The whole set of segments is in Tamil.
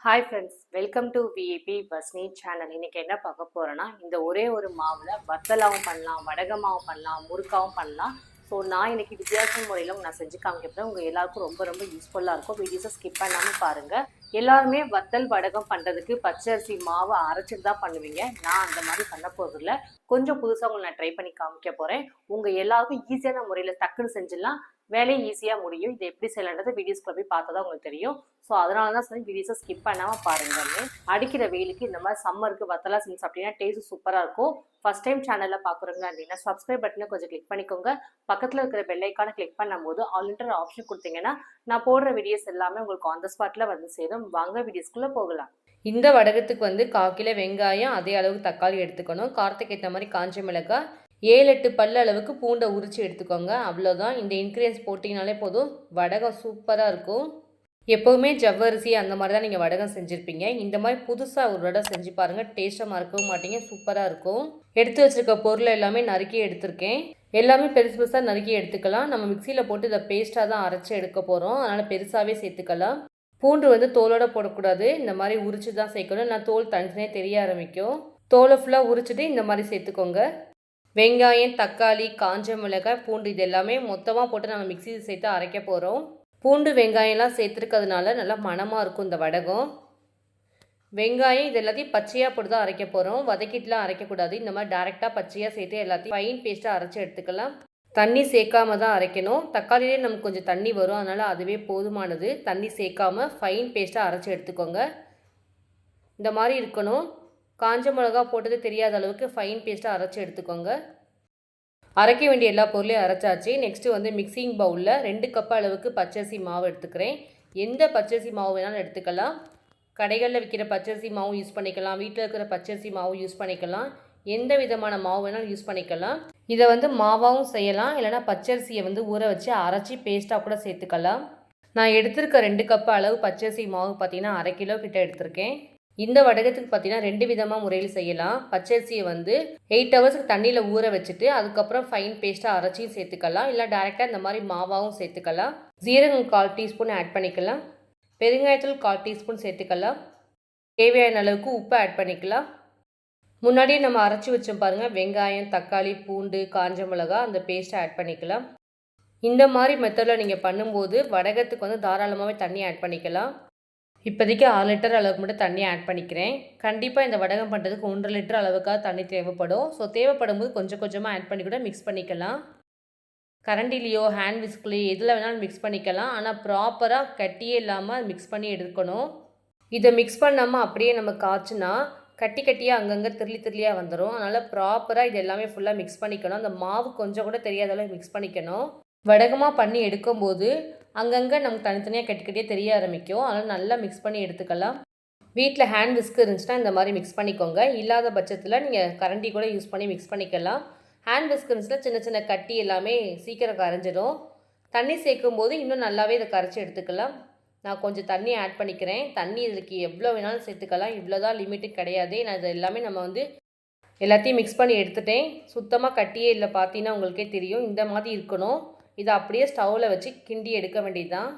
Hi friends, welcome to VAB பஸ்னி சேனல். இன்னைக்கு என்ன பார்க்க போறேன்னா, இந்த ஒரே ஒரு மாவில் வத்தலாவும் பண்ணலாம், வடகமாவும் பண்ணலாம், முறுக்காவும் பண்ணலாம். ஸோ நான் இன்னைக்கு வித்தியாச முறையில் நான் செஞ்சு காமிக்கிறேன். உங்கள் எல்லாருக்கும் ரொம்ப ரொம்ப யூஸ்ஃபுல்லாக இருக்கும். வீடியோஸை ஸ்கிப் பண்ணாமல் பாருங்கள். எல்லாருமே வத்தல் வடகம் பண்ணுறதுக்கு பச்சரிசி மாவு அரைச்சிட்டு தான் பண்ணுவீங்க. நான் அந்த மாதிரி பண்ண போகிறதில்ல. கொஞ்சம் புதுசாக உங்களை நான் ட்ரை பண்ணி காமிக்க போகிறேன். உங்கள் எல்லாருக்கும் ஈஸியான முறையில் டக்குன்னு செஞ்சிடலாம். வேலையும் ஈஸியாக முடியும். இது எப்படி செய்யலான்றது வீடியோஸ்க்குள்ள போய் பார்த்தா தான் உங்களுக்கு தெரியும். ஸோ அதனால தான் சொல்லி வீடியோஸை ஸ்கிப் பண்ணாமல் பாருங்கன்னு. அடிக்கிற வெயிலுக்கு இந்த மாதிரி சம்மருக்கு வத்தலாம் செஞ்சு சாப்பிட்டீங்கன்னா டேஸ்ட் சூப்பராக இருக்கும். ஃபர்ஸ்ட் டைம் சேனலில் பார்க்குறவங்க அப்படின்னா சப்ஸ்கிரைப் பட்டனை கொஞ்சம் கிளிக் பண்ணிக்கோங்க. பக்கத்தில் இருக்கிற பெல் ஐக்கானை கிளிக் பண்ணும்போது ஆல்ன்ற ஆப்ஷன் கொடுத்தீங்கன்னா நான் போடுற வீடியோஸ் எல்லாமே உங்களுக்கு ஆன் த ஸ்பாட்டில் வந்து சேரும். வாங்க வீடியோஸ்குள்ளே போகலாம். இந்த வடகத்துக்கு வந்து 1/4 கிலோ வெங்காயம், அதே அளவுக்கு தக்காளி எடுத்துக்கணும். காரத்துக்கு ஏற்ற மாதிரி காஞ்ச மிளகாய், 7-8 பல்லு அளவுக்கு பூண்டை உரித்து எடுத்துக்கோங்க. அவ்வளோதான். இந்த இன்க்ரீடியன்ஸ் போட்டிங்கனாலே போதும், வடகம் சூப்பராக இருக்கும். எப்போவுமே ஜவ்வரிசி அந்த மாதிரி தான் நீங்கள் வடகம் செஞ்சுருப்பீங்க. இந்த மாதிரி புதுசாக ஒரு வடை செஞ்சு பாருங்கள். டேஸ்ட்டாக மறக்கவும் மாட்டீங்க, சூப்பராக இருக்கும். எடுத்து வச்சுருக்க பொருளை எல்லாமே நறுக்கி எடுத்திருக்கேன். எல்லாமே பெருசு பெருசாக நறுக்கி எடுத்துக்கலாம். நம்ம மிக்சியில் போட்டு இதை பேஸ்ட்டாக தான் அரைச்சி எடுக்க போகிறோம். அதனால் பெருசாகவே சேர்த்துக்கலாம். பூண்டு வந்து தோலோடு போடக்கூடாது, இந்த மாதிரி உரிச்சு தான் சேர்க்கணும். நான் தோல் தனித்தனியாக தெரிய ஆரம்பிக்கும். தோலை ஃபுல்லாக உரிச்சிட்டு இந்த மாதிரி சேர்த்துக்கோங்க. வெங்காயம், தக்காளி, காஞ்ச மிளகாய், பூண்டு இது எல்லாமே மொத்தமாக போட்டு நம்ம மிக்சியில் சேர்த்து அரைக்க போகிறோம். பூண்டு வெங்காயம்லாம் சேர்த்துருக்கிறதுனால நல்லா மணமாக இருக்கும் இந்த வடகம். வெங்காயம் இது எல்லாத்தையும் பச்சையாக போட்டு தான் அரைக்க போகிறோம். வதக்கிட்டுலாம் அரைக்கக்கூடாது. இந்த மாதிரி டேரெக்டாக பச்சையாக சேர்த்து எல்லாத்தையும் ஃபைன் பேஸ்ட்டாக அரைச்சி எடுத்துக்கலாம். தண்ணி சேர்க்காம தான் அரைக்கணும். தக்காளிலே நமக்கு கொஞ்சம் தண்ணி வரும், அதனால் அதுவே போதுமானது. தண்ணி சேர்க்காம ஃபைன் பேஸ்ட்டாக அரைச்சி எடுத்துக்கோங்க. இந்த மாதிரி இருக்கணும். காஞ்ச மிளகா போட்டது தெரியாத அளவுக்கு ஃபைன் பேஸ்ட்டாக அரைச்சி எடுத்துக்கோங்க. அரைக்க வேண்டிய எல்லா பொருளையும் அரைச்சாச்சு. நெக்ஸ்ட்டு வந்து மிக்சிங் பவுலில் 2 கப் அளவுக்கு பச்சரிசி மாவு எடுத்துக்கிறேன். எந்த பச்சரிசி மாவு வேணாலும் எடுத்துக்கலாம். கடைகளில் விற்கிற பச்சரிசி மாவும் யூஸ் பண்ணிக்கலாம், வீட்டில் இருக்கிற பச்சரிசி மாவும் யூஸ் பண்ணிக்கலாம். எந்த விதமான மாவு வேணாலும் யூஸ் பண்ணிக்கலாம். இதை வந்து மாவாகவும் செய்யலாம், இல்லைனா பச்சரிசியை வந்து ஊற வச்சு அரைச்சி பேஸ்ட்டாக கூட சேர்த்துக்கலாம். நான் எடுத்திருக்க 2 கப் அளவு பச்சரிசி மாவு பார்த்திங்கன்னா 1/2 கிலோ கிட்ட எடுத்திருக்கேன். இந்த வடகத்துக்கு பார்த்தீங்கன்னா 2 விதமாக முறையில் செய்யலாம். பச்சரிசியை வந்து 8 ஹவர்ஸ்க்கு தண்ணியில் ஊற வச்சுட்டு அதுக்கப்புறம் ஃபைன் பேஸ்ட்டாக அரைச்சியும் சேர்த்துக்கலாம், இல்லை டேரெக்டாக இந்த மாதிரி மாவாகவும் சேர்த்துக்கலாம். ஜீரகம் 1/4 டீஸ்பூன் ஆட் பண்ணிக்கலாம். பெருங்காயத்தூள் 1/4 டீஸ்பூன் சேர்த்துக்கலாம். தேவையான அளவுக்கு உப்பு ஆட் பண்ணிக்கலாம். முன்னாடியே நம்ம அரைச்சி வச்சோம் பாருங்கள், வெங்காயம், தக்காளி, பூண்டு, காஞ்ச மிளகா, அந்த பேஸ்ட்டை ஆட் பண்ணிக்கலாம். இந்த மாதிரி மெத்தடில் நீங்கள் பண்ணும்போது வடகத்துக்கு வந்து தாராளமாகவே தண்ணி ஆட் பண்ணிக்கலாம். இப்போதைக்கு 6 லிட்டர் அளவுக்கு மட்டும் தண்ணி ஆட் பண்ணிக்கிறேன். கண்டிப்பாக இந்த வடகம் பண்ணுறதுக்கு 1.5 லிட்டர் அளவுக்காக தண்ணி தேவைப்படும். ஸோ தேவைப்படும் போது கொஞ்சம் கொஞ்சமாக ஆட் பண்ணி கூட மிக்ஸ் பண்ணிக்கலாம். கரண்டிலேயோ ஹேண்ட் விஸ்க்லேயோ எதில் வேணாலும் மிக்ஸ் பண்ணிக்கலாம். ஆனால் ப்ராப்பராக கட்டியே இல்லாமல் மிக்ஸ் பண்ணி எடுக்கணும். இதை மிக்ஸ் பண்ணாமல் அப்படியே நம்ம காய்ச்சினா கட்டி கட்டியாக அங்கங்கே திருளியாக வந்துடும். அதனால் ப்ராப்பராக இது எல்லாமே ஃபுல்லாக மிக்ஸ் பண்ணிக்கணும். அந்த மாவு கொஞ்சம் கூட தெரியாத அளவுக்கு மிக்ஸ் பண்ணிக்கணும். வடகமாக பண்ணி எடுக்கும்போது அங்கங்கே நமக்கு தனித்தனியாக கட்டியே தெரிய ஆரம்பிக்கும். அதனால் நல்லா மிக்ஸ் பண்ணி எடுத்துக்கலாம். வீட்டில் ஹேண்ட் விஸ்க் இருந்துச்சுன்னா இந்த மாதிரி மிக்ஸ் பண்ணிக்கோங்க. இல்லாத பட்சத்தில் நீங்கள் கரண்டி கூட யூஸ் பண்ணி மிக்ஸ் பண்ணிக்கலாம். ஹேண்ட் விஸ்க் இருந்துச்சுன்னா சின்ன சின்ன கட்டி எல்லாமே சீக்கிரம் கரைஞ்சிடும். தண்ணி சேர்க்கும் போது இன்னும் நல்லாவே இதை கரைச்சி எடுத்துக்கலாம். நான் கொஞ்சம் தண்ணி ஆட் பண்ணிக்கிறேன். தண்ணி இதுக்கு எவ்வளோ வேணாலும் சேர்த்துக்கலாம், இவ்வளோ தான் லிமிட்டு கிடையாது. நான் இது எல்லாமே நம்ம வந்து எல்லாத்தையும் மிக்ஸ் பண்ணி எடுத்துட்டேன். சுத்தமாக கட்டியே இல்லை, பார்த்தீங்கன்னா உங்களுக்கே தெரியும். இந்த மாதிரி இருக்கணும். இதை அப்படியே ஸ்டவ்வில் வச்சு கிண்டி எடுக்க வேண்டியது தான்.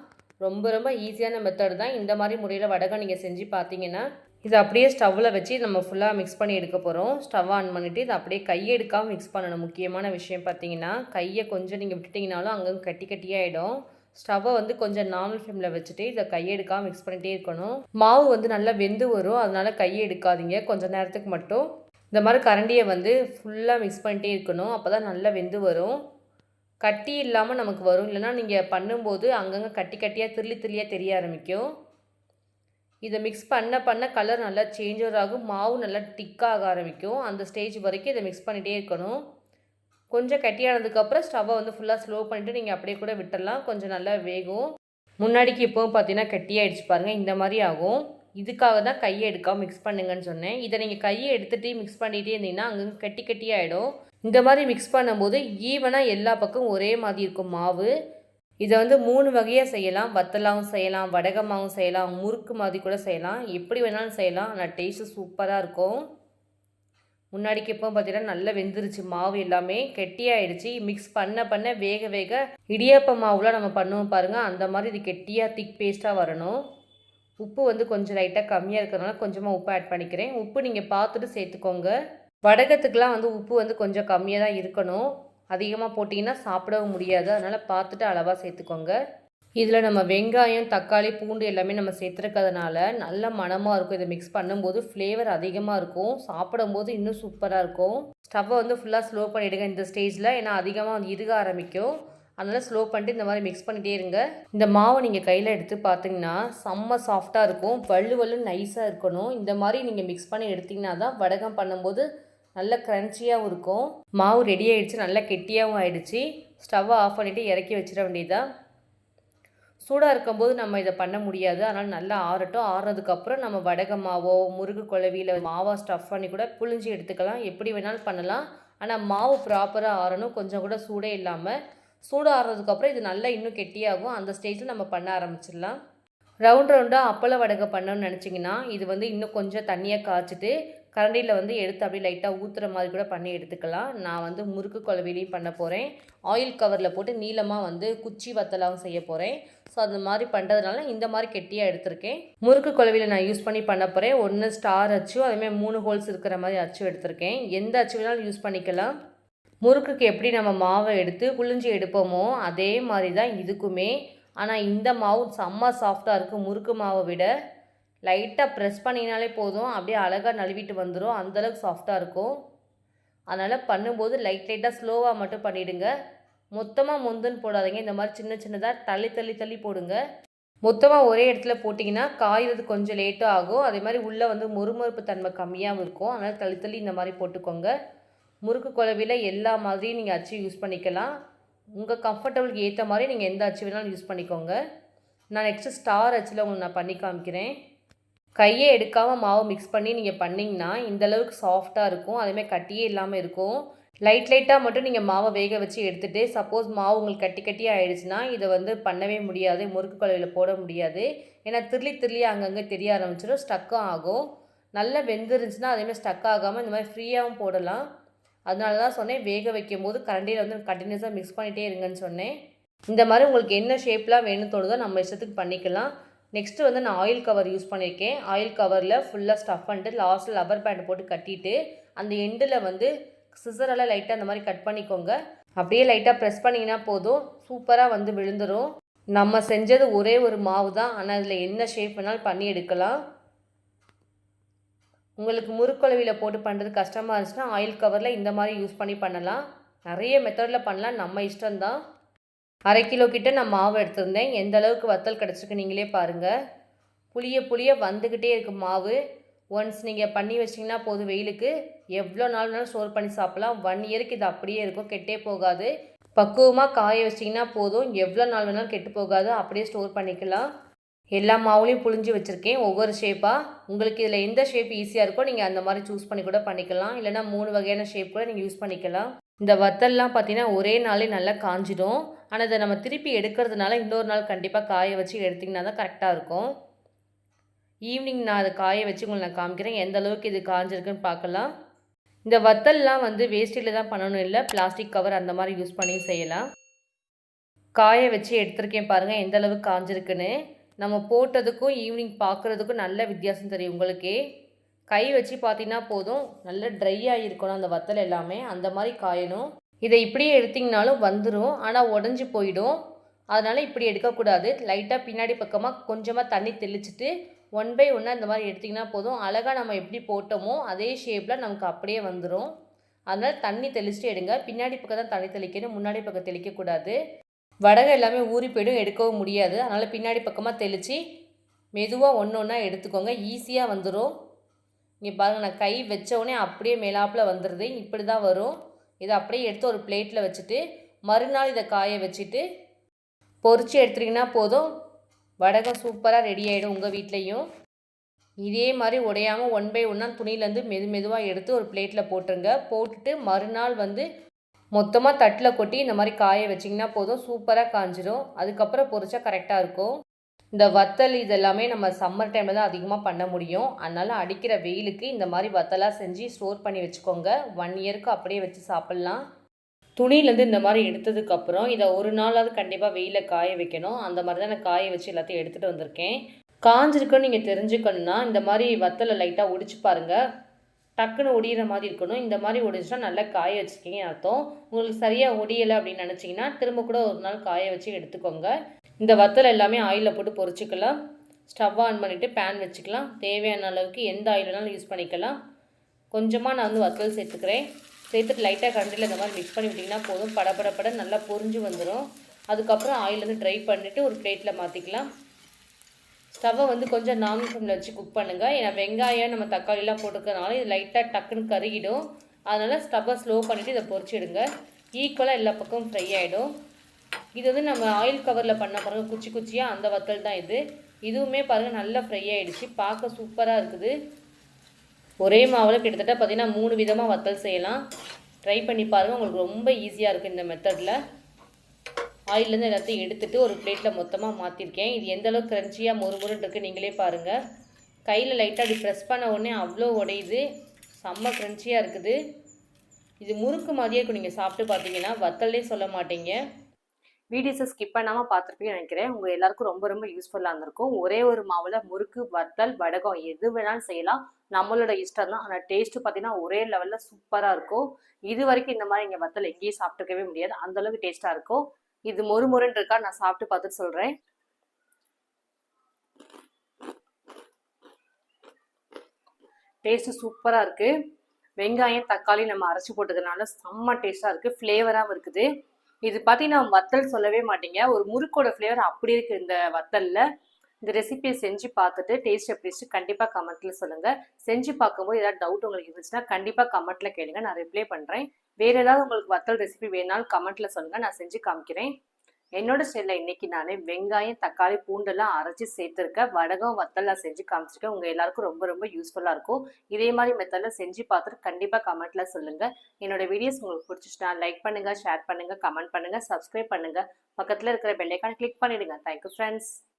ரொம்ப ரொம்ப ஈஸியான மெத்தட் தான். இந்த மாதிரி முறையில் வடகம் நீங்கள் செஞ்சு பார்த்தீங்கன்னா இதை அப்படியே ஸ்டவ்வில் வச்சு நம்ம ஃபுல்லாக மிக்ஸ் பண்ணி எடுக்க போகிறோம். ஸ்டவ் ஆன் பண்ணிவிட்டு இதை அப்படியே கையை எடுக்காமல் மிக்ஸ் பண்ணணும். முக்கியமான விஷயம் பார்த்தீங்கன்னா, கையை கொஞ்சம் நீங்கள் விட்டுட்டிங்கனாலும் அங்கங்கே கட்டி கட்டியாகிடும். ஸ்டவ்வை வந்து கொஞ்சம் நார்மல் ஃப்ளேமில் வச்சுட்டு இதை கையை எடுக்காமல் மிக்ஸ் பண்ணிகிட்டே இருக்கணும். மாவு வந்து நல்லா வெந்து வரும், அதனால் கையை எடுக்காதீங்க. கொஞ்சம் நேரத்துக்கு மட்டும் இந்த மாதிரி கரண்டியை வந்து ஃபுல்லாக மிக்ஸ் பண்ணிகிட்டே இருக்கணும். அப்போ தான் நல்லா வெந்து வரும். கட்டி இல்லாமல் நமக்கு வரும். இல்லைனா நீங்கள் பண்ணும்போது அங்கங்கே கட்டி கட்டியாக திருளியாக தெரிய ஆரம்பிக்கும். இதை மிக்ஸ் பண்ண பண்ண கலர் நல்லா சேஞ்சர் ஆகும், மாவு நல்லா திக்காக ஆரம்பிக்கும். அந்த ஸ்டேஜ் வரைக்கும் இதை மிக்ஸ் பண்ணிகிட்டே இருக்கணும். கொஞ்சம் கட்டியானதுக்கப்புறம் ஸ்டவ்வை வந்து ஃபுல்லாக ஸ்லோ பண்ணிவிட்டு நீங்கள் அப்படியே கூட விட்டுடலாம். கொஞ்சம் நல்லா வேகும். முன்னாடிக்கு இப்போவும் பார்த்தீங்கன்னா கட்டியாகிடுச்சு பாருங்கள், இந்த மாதிரி ஆகும். இதுக்காக தான் கையை எடுக்காமல் மிக்ஸ் பண்ணுங்கன்னு சொன்னேன். இதை நீங்கள் கையை எடுத்துகிட்டு மிக்ஸ் பண்ணிகிட்டே இருந்தீங்கன்னா அங்கங்கே கட்டி கட்டியாகிடும். இந்த மாதிரி மிக்ஸ் பண்ணும்போது ஈவனாக எல்லா பக்கமும் ஒரே மாதிரி இருக்கும் மாவு. இதை வந்து 3 வகையாக செய்யலாம். வத்தலாகவும் செய்யலாம், வடகமாகவும் செய்யலாம், முறுக்கு மாதிரி கூட செய்யலாம். எப்படி வேணாலும் செய்யலாம். ஆனால் டேஸ்ட்டு சூப்பராக இருக்கும். முன்னாடிக்கு இப்போ பார்த்தீங்கன்னா நல்லா வெந்துருச்சு, மாவு எல்லாமே கெட்டியாகிடுச்சு. மிக்ஸ் பண்ண பண்ண வேக வேக இடியாப்ப மாவுலாம் நம்ம பண்ணுவோம் பாருங்கள், அந்த மாதிரி இது கெட்டியாக திக் பேஸ்ட்டாக வரணும். உப்பு வந்து கொஞ்சம் லைட்டாக கம்மியாக இருக்கிறதுனால கொஞ்சமாக உப்பு ஆட் பண்ணிக்கிறேன். உப்பு நீங்கள் பார்த்துட்டு சேர்த்துக்கோங்க. வடகத்துக்கெலாம் வந்து உப்பு வந்து கொஞ்சம் கம்மியாக தான் இருக்கணும். அதிகமாக போட்டிங்கன்னா சாப்பிடவும் முடியாது. அதனால் பார்த்துட்டு அளவாக சேர்த்துக்கோங்க. இதில் நம்ம வெங்காயம், தக்காளி, பூண்டு எல்லாமே நம்ம சேர்த்துருக்கிறதுனால நல்ல மணமாக இருக்கும். இதை மிக்ஸ் பண்ணும்போது ஃப்ளேவர் அதிகமாக இருக்கும். சாப்பிடும்போது இன்னும் சூப்பராக இருக்கும். ஸ்டவ்வை வந்து ஃபுல்லாக ஸ்லோ பண்ணிவிடுங்க இந்த ஸ்டேஜில். ஏன்னா அதிகமாக வந்து இறுக ஆரம்பிக்கும். அதனால் ஸ்லோ பண்ணிட்டு இந்த மாதிரி மிக்ஸ் பண்ணிகிட்டே இருங்க. இந்த மாவை நீங்கள் கையில் எடுத்து பார்த்தீங்கன்னா செம்ம சாஃப்டாக இருக்கும். வள்ளு நைஸாக இருக்கணும். இந்த மாதிரி நீங்கள் மிக்ஸ் பண்ணி எடுத்திங்கன்னா தான் வடகம் பண்ணும்போது நல்ல க்ரன்ச்சியாகவும் இருக்கும். மாவு ரெடி ஆகிடுச்சு, நல்லா கெட்டியாகவும் ஆகிடுச்சு. ஸ்டவ்வை ஆஃப் பண்ணிவிட்டு இறக்கி வச்சிட வேண்டியதான். சூடாக இருக்கும்போது நம்ம இதை பண்ண முடியாது. அதனால் நல்லா ஆறட்டும். ஆறுனதுக்கப்புறம் நம்ம வடக மாவோ, முறுக்கு குழவியில் மாவா ஸ்டஃப் பண்ணி கூட புழிஞ்சு எடுத்துக்கலாம். எப்படி வேணாலும் பண்ணலாம். ஆனால் மாவு ப்ராப்பராக ஆறணும். கொஞ்சம் கூட சூடே இல்லாமல். சூடு ஆறுனதுக்கப்புறம் இது நல்லா இன்னும் கெட்டியாகும். அந்த ஸ்டேஜில் நம்ம பண்ண ஆரம்பிச்சிடலாம். ரவுண்டாக அப்பள வடகை பண்ணணும்னு நினச்சிங்கன்னா இது வந்து இன்னும் கொஞ்சம் தண்ணியாக காய்ச்சிட்டு கரண்டியில் வந்து எடுத்து அப்படியே லைட்டாக ஊற்றுற மாதிரி கூட பண்ணி எடுத்துக்கலாம். நான் வந்து முறுக்கு குழவிலையும் பண்ண போகிறேன். ஆயில் கவரில் போட்டு நீளமாக வந்து குச்சி வத்தலாகவும் செய்ய போகிறேன். ஸோ அந்த மாதிரி பண்ணுறதுனால இந்த மாதிரி கெட்டியாக எடுத்திருக்கேன். முறுக்கு குழவியில் நான் யூஸ் பண்ணி பண்ண போகிறேன். 1 ஸ்டார் அச்சும் அதேமாதிரி 3 ஹோல்ஸ் இருக்கிற மாதிரி அச்சு எடுத்திருக்கேன். எந்த அச்சு வேணாலும் யூஸ் பண்ணிக்கலாம். முறுக்குக்கு எப்படி நம்ம மாவை எடுத்து புழிஞ்சு எடுப்போமோ அதே மாதிரி தான் இதுக்குமே. ஆனால் இந்த மாவு செம்ம சாஃப்டாக இருக்கும். முறுக்கு மாவை விட லைட்டாக ப்ரெஸ் பண்ணிங்கனாலே போதும், அப்படியே அழகாக நழுவிட்டு வந்துடும். அந்தளவுக்கு சாஃப்டாக இருக்கும். அதனால் பண்ணும்போது லைட்டாக ஸ்லோவாக மட்டும் பண்ணிவிடுங்க. மொத்தமாக முந்துன்னு போடாதீங்க. இந்த மாதிரி சின்ன சின்னதாக தள்ளி போடுங்க. மொத்தமாக ஒரே இடத்துல போட்டிங்கன்னா காய்றது கொஞ்சம் லேட்டாக ஆகும். அதே மாதிரி உள்ளே வந்து மொறுமொறுப்பு தன்மை கம்மியாகவும் இருக்கும். அதனால் தள்ளி இந்த மாதிரி போட்டுக்கோங்க. முறுக்கு குழவியில் எல்லா மாதிரியும் நீங்கள் அச்சு யூஸ் பண்ணிக்கலாம். உங்கள் கம்ஃபர்டபுளுக்கு ஏற்ற மாதிரி நீங்கள் எந்த அச்சு வேணாலும் யூஸ் பண்ணிக்கோங்க. நான் நெக்ஸ்ட்டு ஸ்டார் அச்சில் உங்களுக்கு நான் பண்ணி காமிக்கிறேன். கையை எடுக்காமல் மாவு மிக்ஸ் பண்ணி நீங்கள் பண்ணிங்கன்னா இந்தளவுக்கு சாஃப்டாக இருக்கும். அதேமாதிரி கட்டியே இல்லாமல் இருக்கும். லைட்டாக மட்டும் நீங்கள் மாவை வேக வச்சு எடுத்துகிட்டு சப்போஸ் மாவு உங்களுக்கு கட்டியாக ஆகிடுச்சுன்னா இதை வந்து பண்ணவே முடியாது. முறுக்கு குழவியில் போட முடியாது. ஏன்னா திருளி அங்கங்கே தெரிய ஆரம்பிச்சிடும். ஸ்டக்கும் ஆகும். நல்லா வெந்துருந்துச்சுன்னா அதேமாதிரி ஸ்டக் ஆகாமல் இந்த மாதிரி ஃப்ரீயாகவும் போடலாம். அதனால தான் சொன்னேன் வேக வைக்கும் போது கரண்டியில் வந்து கண்டினியூஸாக மிக்ஸ் பண்ணிகிட்டே இருங்கன்னு சொன்னேன். இந்த மாதிரி உங்களுக்கு என்ன ஷேப்லாம் வேணும்னு தோணுதோ நம்ம இஷ்டத்துக்கு பண்ணிக்கலாம். நெக்ஸ்ட்டு வந்து நான் ஆயில் கவர் யூஸ் பண்ணியிருக்கேன். ஆயில் கவரில் ஃபுல்லாக ஸ்டஃப் பண்ணிட்டு லாஸ்ட்டில் ரப்பர் பேண்ட் போட்டு கட்டிட்டு அந்த எண்டில் வந்து சிசரெல்லாம் லைட்டாக அந்த மாதிரி கட் பண்ணிக்கோங்க. அப்படியே லைட்டாக ப்ரெஸ் பண்ணிங்கன்னா போதும், சூப்பராக வந்து விழுந்துடும். நம்ம செஞ்சது ஒரே ஒரு மாவு தான். ஆனால் அதில் என்ன ஷேப் வேணாலும் பண்ணி எடுக்கலாம். உங்களுக்கு முறுக்குழவியில் போட்டு பண்ணுறது கஷ்டமாக இருந்துச்சுன்னா ஆயில் கவரில் இந்த மாதிரி யூஸ் பண்ணி பண்ணலாம். நிறைய மெத்தடில் பண்ணலாம், நம்ம இஷ்டம்தான். 1/2 கிலோ கிட்ட நான் மாவு எடுத்திருந்தேன். எந்த அளவுக்கு வத்தல் கிடச்சிருக்கு நீங்களே பாருங்கள். புளிய வந்துக்கிட்டே இருக்குது மாவு. ஒன்ஸ் நீங்கள் பண்ணி வச்சிங்கன்னா போதும், வெயிலுக்கு எவ்வளோ நாள்னாலும் ஸ்டோர் பண்ணி சாப்பிட்லாம். 1 இயருக்கு இது அப்படியே இருக்கும், கெட்டே போகாது. பக்குவமாக காய வச்சிங்கன்னா போதும், எவ்வளோ நாள் வேணாலும் கெட்டு போகாது. அப்படியே ஸ்டோர் பண்ணிக்கலாம். எல்லா மாவுலையும் புழிஞ்சு வச்சுருக்கேன் ஒவ்வொரு ஷேப்பாக. உங்களுக்கு இதில் எந்த ஷேப் ஈஸியாக இருக்கோ நீங்கள் அந்த மாதிரி சூஸ் பண்ணி கூட பண்ணிக்கலாம். இல்லைனா 3 வகையான ஷேப் கூட நீங்கள் யூஸ் பண்ணிக்கலாம். இந்த வத்தல்லாம் பார்த்தீங்கன்னா ஒரே நாளே நல்லா காஞ்சிடும். ஆனால் இதை நம்ம திருப்பி எடுக்கிறதுனால இன்னொரு நாள் கண்டிப்பாக காய வச்சு எடுத்திங்கன்னா தான் கரெக்டாக இருக்கும். ஈவினிங் நான் அதை காய வச்சு உங்களுக்கு நான் காமிக்கிறேன் எந்த அளவுக்கு இது காஞ்சிருக்குன்னு பார்க்கலாம். இந்த வத்தல்லாம் வந்து வேஸ்ட்டில் தான் பண்ணணும் இல்லை, பிளாஸ்டிக் கவர் அந்த மாதிரி யூஸ் பண்ணி செய்யலாம். காய வச்சு எடுத்திருக்கேன் பாருங்கள் எந்த அளவுக்கு காஞ்சிருக்குன்னு. நம்ம போட்டதுக்கும் ஈவினிங் பார்க்குறதுக்கும் நல்ல வித்தியாசம் தெரியும் உங்களுக்கே. கை வச்சு பார்த்தீங்கன்னா போதும், நல்ல ட்ரையாக இருக்கணும் அந்த வத்தல் எல்லாமே, அந்த மாதிரி காயணும். இதை இப்படியே எடுத்திங்கனாலும் வந்துடும், ஆனால் உடஞ்சி போயிடும். அதனால் இப்படி எடுக்கக்கூடாது. லைட்டாக பின்னாடி பக்கமாக கொஞ்சமாக தண்ணி தெளிச்சிட்டு 1 பை 1 இந்த மாதிரி எடுத்திங்கன்னா போதும். அழகாக நம்ம எப்படி போட்டோமோ அதே ஷேப்பில் நமக்கு அப்படியே வந்துடும். அதனால் தண்ணி தெளிச்சுட்டு எடுங்க. பின்னாடி பக்கம் தான் தண்ணி தெளிக்கணும், முன்னாடி பக்கம் தெளிக்கக்கூடாது. வடகை எல்லாமே ஊறி போய்டும், எடுக்கவும் முடியாது. அதனால் பின்னாடி பக்கமாக தெளித்து மெதுவாக ஒன்றா எடுத்துக்கோங்க, ஈஸியாக வந்துடும். இங்கே பாருங்கள், நான் கை வச்சோடனே அப்படியே மேலாப்பில் வந்துடுது. இப்படி தான் வரும். இதை அப்படியே எடுத்து ஒரு பிளேட்டில் வச்சுட்டு மறுநாள் இதை காய வச்சுட்டு பொரித்து எடுத்துட்டிங்கன்னா போதும், வடகம் சூப்பராக ரெடி ஆகிடும் உங்கள் வீட்லேயும். இதே மாதிரி உடையாமல் 1 பை 1 துணியிலேருந்து மெதுவாக எடுத்து ஒரு பிளேட்டில் போட்டுருங்க. போட்டுட்டு மறுநாள் வந்து மொத்தமாக தட்டில் கொட்டி இந்த மாதிரி காய வச்சிங்கன்னா போதும், சூப்பராக காஞ்சிடும். அதுக்கப்புறம் பொரிச்சா கரெக்டாக இருக்கும். இந்த வத்தல் இதெல்லாமே நம்ம சம்மர் டைமில் தான் அதிகமாக பண்ண முடியும். அதனால் அடிக்கிற வெயிலுக்கு இந்த மாதிரி வத்தலாக செஞ்சு ஸ்டோர் பண்ணி வச்சுக்கோங்க. 1 இயருக்கு அப்படியே வச்சு சாப்பிட்லாம். துணியிலேருந்து இந்த மாதிரி எடுத்ததுக்கப்புறம் இதை ஒரு நாளாவது கண்டிப்பாக வெயிலில் காய வைக்கணும். அந்த மாதிரி தான் நான் காய வச்சு எல்லாத்தையும் எடுத்துகிட்டு வந்திருக்கேன். காஞ்சிருக்குன்னு நீங்கள் தெரிஞ்சுக்கணுன்னா இந்த மாதிரி வத்தலை லைட்டாக ஒடிச்சு பாருங்கள். டக்குன்னு ஒடிகிற மாதிரி இருக்கணும். இந்த மாதிரி ஒடிச்சுன்னா நல்லா காய வச்சுருக்கீங்க அர்த்தம். உங்களுக்கு சரியாக ஒடியலை அப்படின்னு நினச்சிங்கன்னா திரும்ப கூட ஒரு நாள் காய வச்சு எடுத்துக்கோங்க. இந்த வத்தல் எல்லாமே ஆயிலில் போட்டு பொரிச்சிக்கலாம். ஸ்டவ் ஆன் பண்ணிவிட்டு பேன் வச்சுக்கலாம். தேவையான அளவுக்கு எந்த ஆயில் வேணாலும் யூஸ் பண்ணிக்கலாம். கொஞ்சமாக நான் வந்து வத்தல் சேர்த்துக்கிறேன். சேர்த்துட்டு லைட்டாக கரண்டியில் இந்த மாதிரி மிக்ஸ் பண்ணி விட்டிங்கன்னா போதும். படபடப்பட நல்லா பொரிஞ்சு வந்துடும். அதுக்கப்புறம் ஆயில் வந்து ட்ரை பண்ணிவிட்டு ஒரு பிளேட்டில் மாற்றிக்கலாம். ஸ்டவ்வை வந்து கொஞ்சம் நார்மல் ஃப்ளேமில் வச்சு குக் பண்ணுங்கள். ஏன்னா வெங்காயம் நம்ம தக்காளிலாம் போட்டுக்கிறதுனால இது லைட்டாக டக்குன்னு கருகிடும். அதனால் ஸ்டவ்வை ஸ்லோ பண்ணிவிட்டு இதை பொரிச்சிடுங்க. ஈக்குவலாக எல்லா பக்கமும் ஃப்ரை ஆகிடும். இது வந்து நம்ம ஆயில் கவரில் பண்ண பாருங்கள், குச்சி குச்சியாக அந்த வத்தல் தான் இது. இதுவுமே பாருங்கள் நல்லா ஃப்ரை ஆகிடுச்சு. பார்க்க சூப்பராக இருக்குது. ஒரே மாவில் கிட்டத்தட்ட பார்த்திங்கன்னா 3 விதமாக வத்தல் செய்யலாம். ட்ரை பண்ணி பாருங்கள். உங்களுக்கு ரொம்ப ஈஸியாக இருக்குது இந்த மெத்தடில். ஆயிலேருந்து எல்லாத்தையும் எடுத்துகிட்டு ஒரு பிளேட்டில் மொத்தமாக மாற்றிருக்கேன். இது எந்தளவுக்கு க்ரன்ச்சியாக மொறுமொறுன்னு இருக்குது நீங்களே பாருங்கள். கையில் லைட்டாக அப்படி ப்ரெஸ் பண்ண உடனே அவ்வளோ உடையுது. செம்ம க்ரன்ச்சியாக இருக்குது. இது முறுக்கு மாதிரியே இருக்கும். நீங்கள் சாப்பிட்டு பார்த்தீங்கன்னா வத்தல்லே சொல்ல மாட்டீங்க. வீடியோஸை ஸ்கிப் பண்ணாமல் பார்த்துருப்பீங்கன்னு நினைக்கிறேன். உங்கள் எல்லாருக்கும் ரொம்ப ரொம்ப யூஸ்ஃபுல்லாக இருந்திருக்கும். ஒரே ஒரு மாவில் முறுக்கு, வத்தல், வடகம் எது வேணாலும் செய்யலாம். நம்மளோட இஷ்டம் தான். ஆனால் டேஸ்ட்டு பார்த்தீங்கன்னா ஒரே லெவலில் சூப்பராக இருக்கும். இது வரைக்கும் இந்த மாதிரி இங்கே வத்தல் எங்கேயும் சாப்பிட்டுக்கவே முடியாது. அந்தளவுக்கு டேஸ்ட்டாக இருக்கும். இது மொறுமொறுன்னு இருக்கா, நான் சாப்பிட்டு பார்த்துட்டு சொல்கிறேன். டேஸ்ட்டு சூப்பராக இருக்குது. வெங்காயம் தக்காளி நம்ம அரைச்சி போட்டதுனால செம்ம டேஸ்ட்டாக இருக்குது. ஃப்ளேவராகவும் இருக்குது. இது பார்த்தீங்கன்னா வத்தல் சொல்லவே மாட்டீங்க. ஒரு முறுக்கோட ஃப்ளேவர் அப்படி இருக்குது இந்த வத்தலில். இந்த ரெசிபியை செஞ்சு பார்த்துட்டு டேஸ்ட் எப்படி இருந்துச்சு கண்டிப்பாக கமெண்ட்டில் சொல்லுங்கள். செஞ்சு பார்க்கும்போது ஏதாவது டவுட் உங்களுக்கு இருந்துச்சுன்னா கண்டிப்பாக கமெண்ட்டில் கேளுங்க, நான் ரிப்ளை பண்ணுறேன். வேறு ஏதாவது உங்களுக்கு வத்தல் ரெசிபி வேணாலும் கமெண்ட்டில் சொல்லுங்கள், நான் செஞ்சு காமிக்கிறேன். என்னோட ஸ்டைலில் இன்றைக்கி நான் வெங்காயம் தக்காளி பூண்டெல்லாம் அரைச்சி சேர்த்துருக்கேன். வடகம் வத்தல்லாம் செஞ்சு காமிச்சிருக்கேன். உங்கள் எல்லாருக்கும் ரொம்ப ரொம்ப யூஸ்ஃபுல்லாக இருக்கும். இதே மாதிரி மெத்தடில் செஞ்சு பார்த்துட்டு கண்டிப்பாக கமெண்ட்டில் சொல்லுங்கள். என்னோட வீடியோஸ் உங்களுக்கு பிடிச்சிச்சுன்னா லைக் பண்ணுங்கள், ஷேர் பண்ணுங்கள், கமெண்ட் பண்ணுங்கள், சப்ஸ்கிரைப் பண்ணுங்கள். பக்கத்தில் இருக்கிற பெல் ஐக்கானை கிளிக் பண்ணிவிடுங்க. Thank you friends.